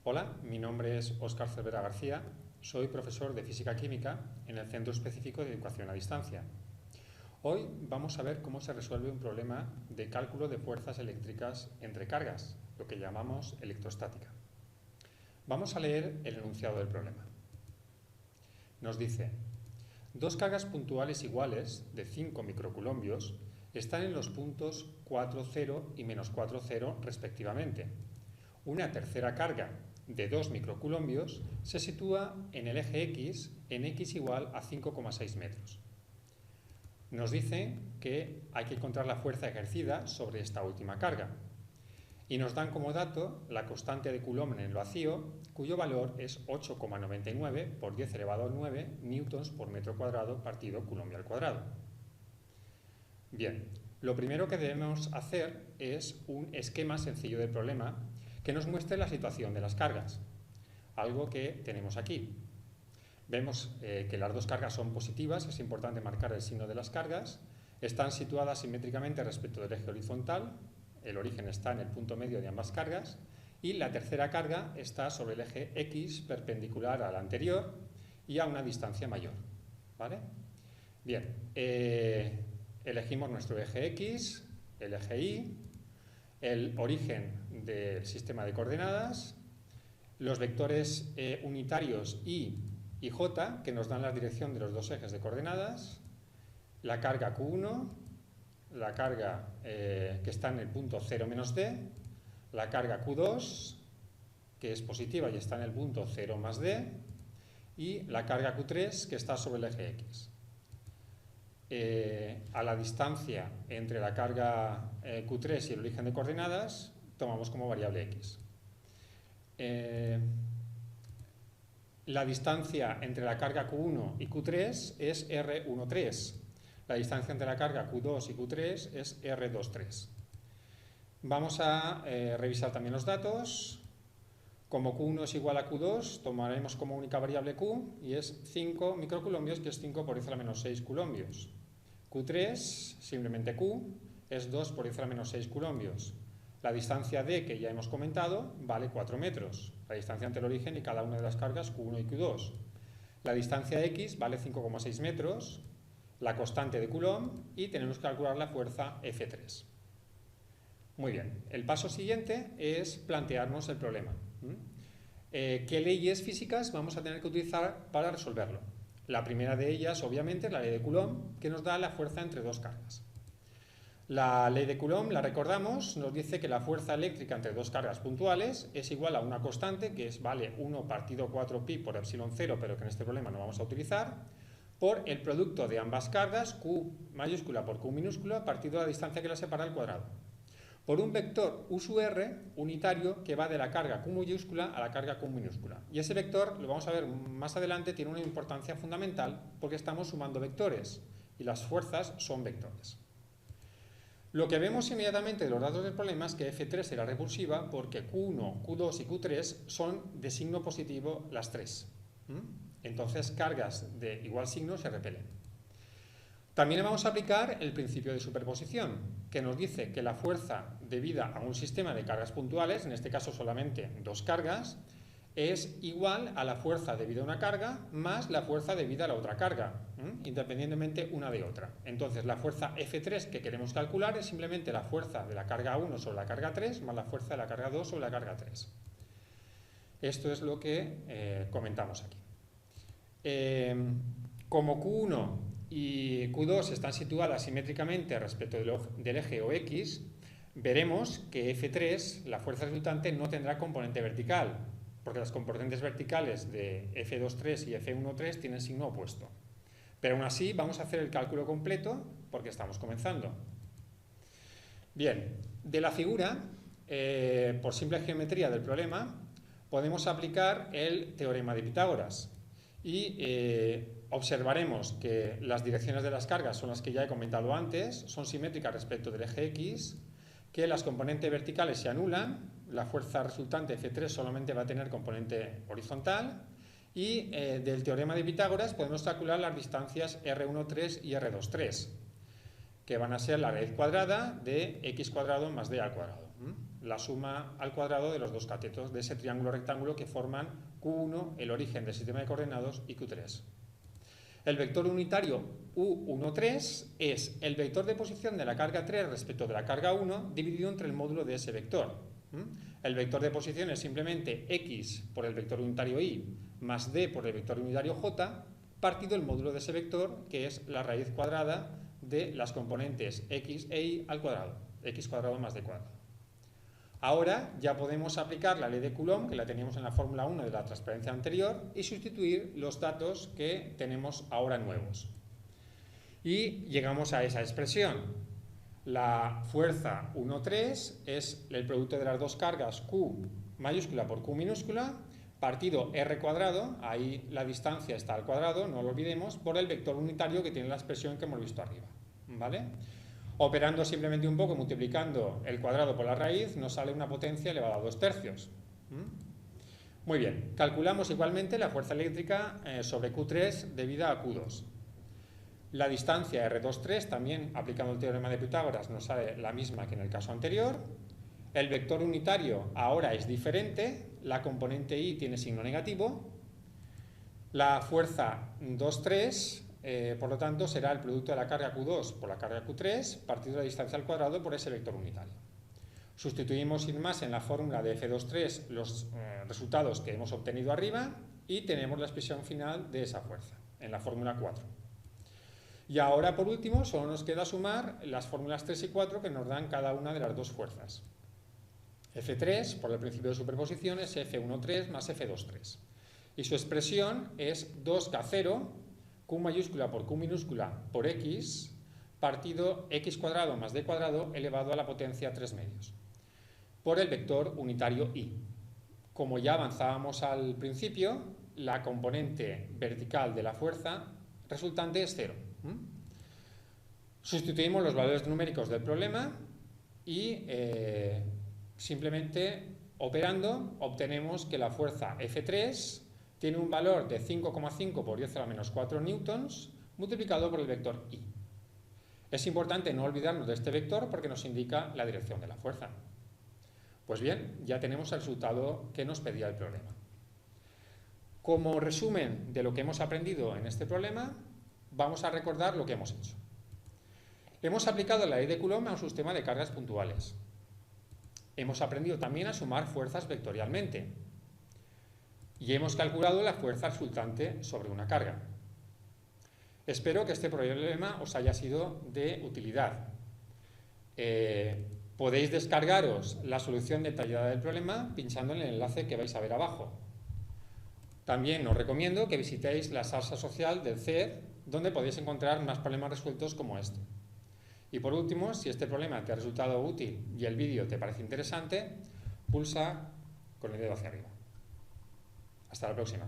Hola, mi nombre es Óscar Cervera García, soy profesor de Física Química en el Centro Específico de Educación a Distancia. Hoy vamos a ver cómo se resuelve un problema de cálculo de fuerzas eléctricas entre cargas, lo que llamamos electrostática. Vamos a leer el enunciado del problema. Nos dice: dos cargas puntuales iguales de 5 microcoulombios están en los puntos 4,0 y menos 4,0 respectivamente. Una tercera carga de 2 microcoulombios se sitúa en el eje X en X igual a 5,6 metros. Nos dice que hay que encontrar la fuerza ejercida sobre esta última carga y nos dan como dato la constante de Coulomb en el vacío, cuyo valor es 8,99 por 10 elevado al 9 newtons por metro cuadrado partido Coulomb al cuadrado. Bien, lo primero que debemos hacer es un esquema sencillo del problema que nos muestre la situación de las cargas, algo que tenemos aquí. Vemos que las dos cargas son positivas, es importante marcar el signo de las cargas, están situadas simétricamente respecto del eje horizontal, el origen está en el punto medio de ambas cargas, y la tercera carga está sobre el eje X perpendicular al anterior y a una distancia mayor. ¿Vale? Bien, elegimos nuestro eje X, el eje Y, el origen del sistema de coordenadas, los vectores unitarios Y y J, que nos dan la dirección de los dos ejes de coordenadas, la carga Q1, la carga que está en el punto 0 menos D, la carga Q2, que es positiva y está en el punto 0 más D, y la carga Q3, que está sobre el eje X. A la distancia entre la carga Q3 y el origen de coordenadas tomamos como variable X. La distancia entre la carga Q1 y Q3 es R13. La distancia entre la carga Q2 y Q3 es R23. Vamos a revisar también los datos. Como Q1 es igual a Q2, tomaremos como única variable Q y es 5 microcoulombios, que es 5 por 10 a la menos 6 coulombios. Q3, simplemente Q, es 2 por 10 a la menos 6 coulombios. La distancia D, que ya hemos comentado, vale 4 metros. La distancia entre el origen y cada una de las cargas Q1 y Q2. La distancia X vale 5,6 metros, la constante de Coulomb, y tenemos que calcular la fuerza F3. Muy bien, el paso siguiente es plantearnos el problema. ¿Qué leyes físicas vamos a tener que utilizar para resolverlo? La primera de ellas, obviamente, es la ley de Coulomb, que nos da la fuerza entre dos cargas. La ley de Coulomb, la recordamos, nos dice que la fuerza eléctrica entre dos cargas puntuales es igual a una constante, que vale 1 partido 4pi por epsilon 0, pero que en este problema no vamos a utilizar, por el producto de ambas cargas, Q mayúscula por Q minúscula, partido la distancia que la separa al cuadrado, por un vector U sub R unitario que va de la carga Q mayúscula a la carga Q minúscula. Y ese vector, lo vamos a ver más adelante, tiene una importancia fundamental porque estamos sumando vectores y las fuerzas son vectores. Lo que vemos inmediatamente de los datos del problema es que F3 será repulsiva porque Q1, Q2 y Q3 son de signo positivo las tres. Entonces, cargas de igual signo se repelen. También vamos a aplicar el principio de superposición, que nos dice que la fuerza debida a un sistema de cargas puntuales, en este caso solamente dos cargas, es igual a la fuerza debida a una carga más la fuerza debida a la otra carga, independientemente una de otra. Entonces, la fuerza F3 que queremos calcular es simplemente la fuerza de la carga 1 sobre la carga 3 más la fuerza de la carga 2 sobre la carga 3. Esto es lo que comentamos aquí. Como Q1 y Q2 están situadas simétricamente respecto del eje o X, veremos que F3, la fuerza resultante, no tendrá componente vertical, porque las componentes verticales de F23 y F13 tienen signo opuesto. Pero aún así vamos a hacer el cálculo completo porque estamos comenzando. Bien, de la figura, por simple geometría del problema, podemos aplicar el teorema de Pitágoras y observaremos que las direcciones de las cargas son las que ya he comentado antes, son simétricas respecto del eje X, que las componentes verticales se anulan, la fuerza resultante F3 solamente va a tener componente horizontal, y del teorema de Pitágoras podemos calcular las distancias R13 y R23, que van a ser la raíz cuadrada de x cuadrado más d al cuadrado. la suma al cuadrado de los dos catetos de ese triángulo rectángulo que forman Q1, el origen del sistema de coordenadas, y Q3. El vector unitario U13 es el vector de posición de la carga 3 respecto de la carga 1 dividido entre el módulo de ese vector. El vector de posición es simplemente x por el vector unitario y más d por el vector unitario j partido el módulo de ese vector, que es la raíz cuadrada de las componentes x e y al cuadrado, x cuadrado más d cuadrado. Ahora ya podemos aplicar la ley de Coulomb, que la teníamos en la fórmula 1 de la transparencia anterior, y sustituir los datos que tenemos ahora nuevos. Y llegamos a esa expresión. La fuerza 1,3 es el producto de las dos cargas Q mayúscula por Q minúscula, partido R cuadrado, ahí la distancia está al cuadrado, no lo olvidemos, por el vector unitario que tiene la expresión que hemos visto arriba. ¿Vale? Operando simplemente un poco, multiplicando el cuadrado por la raíz, nos sale una potencia elevada a 2/3. Muy bien, calculamos igualmente la fuerza eléctrica sobre Q3 debida a Q2. La distancia R23, también aplicando el teorema de Pitágoras, nos sale la misma que en el caso anterior. El vector unitario ahora es diferente, la componente I tiene signo negativo. La fuerza 2,3, por lo tanto, será el producto de la carga Q2 por la carga Q3 partido de la distancia al cuadrado por ese vector unitario. Sustituimos sin más en la fórmula de F23 los resultados que hemos obtenido arriba y tenemos la expresión final de esa fuerza en la fórmula 4. Y ahora, por último, solo nos queda sumar las fórmulas 3 y 4 que nos dan cada una de las dos fuerzas. F3, por el principio de superposición, es F13 más F23. Y su expresión es 2K0, Q mayúscula por Q minúscula por X, partido X cuadrado más D cuadrado elevado a la potencia 3 medios, por el vector unitario Y. Como ya avanzábamos al principio, la componente vertical de la fuerza resultante es 0. Sustituimos los valores numéricos del problema y simplemente operando obtenemos que la fuerza F3 tiene un valor de 5,5 por 10 a la menos 4 newtons multiplicado por el vector I. Es importante no olvidarnos de este vector porque nos indica la dirección de la fuerza. Pues bien, ya tenemos el resultado que nos pedía el problema. Como resumen de lo que hemos aprendido en este problema, vamos a recordar lo que hemos hecho. Hemos aplicado la ley de Coulomb a un sistema de cargas puntuales. Hemos aprendido también a sumar fuerzas vectorialmente. Y hemos calculado la fuerza resultante sobre una carga. Espero que este problema os haya sido de utilidad. Podéis descargaros la solución detallada del problema pinchando en el enlace que vais a ver abajo. También os recomiendo que visitéis la salsa social del CED, donde podéis encontrar más problemas resueltos como este. Y por último, si este problema te ha resultado útil y el vídeo te parece interesante, pulsa con el dedo hacia arriba. Hasta la próxima.